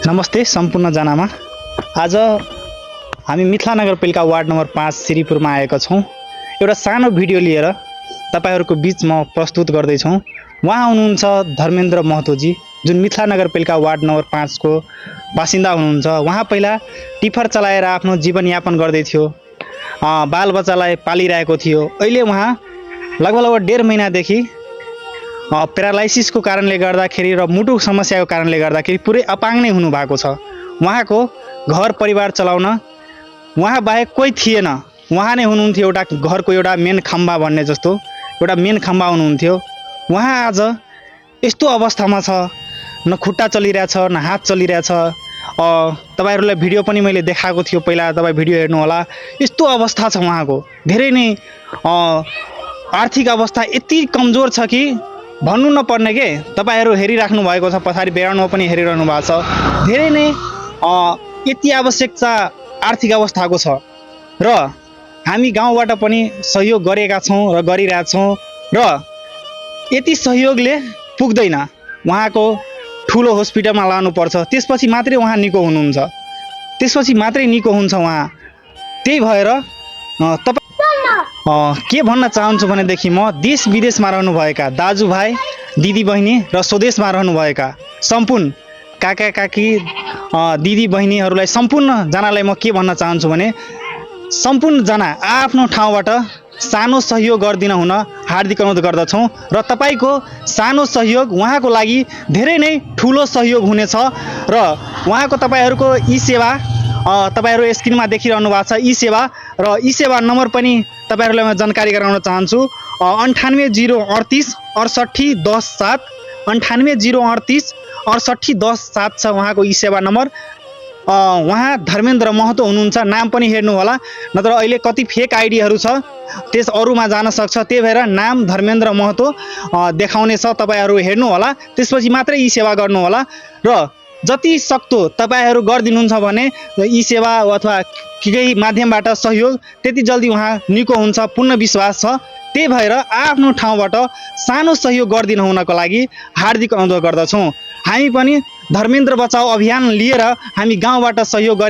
नमस्ते सम्पूर्ण जनामा। आज हामी मिथिला नगरपालिका वार्ड नम्बर 5 श्रीपुरमा आएका छौँ। एउटा सानो भिडियो लिएर तपाईहरुको बीचमा प्रस्तुत गर्दै छौँ। उहाँ हुनुहुन्छ धर्मेन्द्र महतोजी, जुन मिथिला नगरपालिका वार्ड नम्बर 5 को बासिन्दा हुनुहुन्छ। उहाँ पहिला टिफर चलाएर आफ्नो जीवनयापन गर्दै थियो, बालबच्चालाई पालिरहेको थियो। अहिले उहाँ लगभग 1.5 महिनादेखि प्यारालाइसिसको कारणले गर्दाखेरि र मुटु समस्याको कारणले गर्दाखेरि पुरै अपाङ्ग नै हुनु भएको छ। उहाँको घर परिवार चलाउन उहाँ बाहेक कोही थिएन। उहाँ नै हुनुहुन्थ्यो एउटा घरको एउटा मेन खम्बा भन्ने जस्तो, एउटा मेन खम्बा हुनुहुन्थ्यो। उहाँ आज यस्तो अवस्थामा छ, न खुट्टा चलिरहेछ न हात चलिरहेछ। तपाईहरुलाई भिडियो पनि मैले देखाएको थियो, पहिला तपाई भिडियो हेर्नु होला। यस्तो अवस्था छ उहाँको, धेरै नै आर्थिक अवस्था यति कमजोर छ कि भन्नु नपर्ने के। तपाईहरु हेरिराख्नु भएको छ, पछाडी ब्याकग्राउन्डमा पनि हेरिरहनु भएको छ। धेरै नै यति आवश्यकता आर्थिक अवस्थाको छ र हामी गाउँबाट पनि सहयोग गरेका छौँ र गरिरहेछौँ र यति सहयोगले पुग्दैन। उहाँको ठुलो हस्पिटलमा लानुपर्छ, त्यसपछि मात्रै उहाँ निको हुनुहुन्छ, त्यसपछि मात्रै निको हुन्छ उहाँ। त्यही भएर के भन्न चाहन्छु भनेदेखि म देश विदेशमा रहनुभएका दाजुभाइ दिदीबहिनी र स्वदेशमा रहनुभएका सम्पूर्ण काका काकी दिदी बहिनीहरूलाई सम्पूर्ण जनालाई म के भन्न चाहन्छु भने सम्पूर्ण जना आफ्नो ठाउँबाट सानो सहयोग गरिदिन हुन हार्दिक अनुरोध गर्दछौँ र तपाईको सानो सहयोग उहाँको लागि धेरै नै ठुलो सहयोग हुनेछ। र उहाँको तपाईहरुको ई सेवा तपाईहरु स्क्रिनमा देखिरहनु भएको छ, ई सेवा र ई सेवा नम्बर पनि तपाईहरुलाई म जानकारी गराउन चाहन्छु। 980338 68 10 7 980338 68 10 7 छ उहाँको ई सेवा नम्बर। उहाँ धर्मेन्द्र महतो हुनुहुन्छ, नाम पनि हेर्नु होला, नत्र अहिले कति फेक आइडीहरू छ त्यस अरूमा जान सक्छ। त्यही भएर नाम धर्मेन्द्र महतो देखाउने छ, तपाईहरु हेर्नु होला, त्यसपछि मात्रै ई सेवा गर्नु होला। र जति सक्दो तपाईहरु गरिदिनुहुन्छ भने ई सेवा अथवा केही माध्यमबाट सहयोग त्यति जल्दी उहाँ निको हुन्छ, पूर्ण विश्वास छ। त्यही भएर आफ्नो ठाउँबाट सानो सहयोग गरिदिन हुनको लागि हार्दिक अनुरोध गर्दछौँ। हामी पनि धर्मेन्द्र बचाओ अभियान लिएर हामी गाउँबाट सहयोग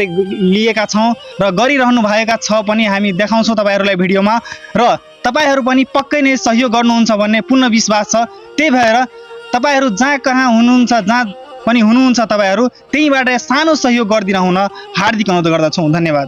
लिएका छौँ र गरिरहनु भएका छ पनि हामी देखाउँछौँ तपाईहरुलाई भिडियोमा। र तपाईहरु पनि पक्कै नै सहयोग गर्नुहुन्छ भन्ने पूर्ण विश्वास छ। त्यही भएर तपाईहरु जहाँ कहाँ हुनुहुन्छ, जहाँ पनि हुनुहुन्छ, तपाईहरु त्यहीबाट सानो सहयोग गरिदिन हुन हार्दिक अनुरोध गर्दछौँ। धन्यवाद।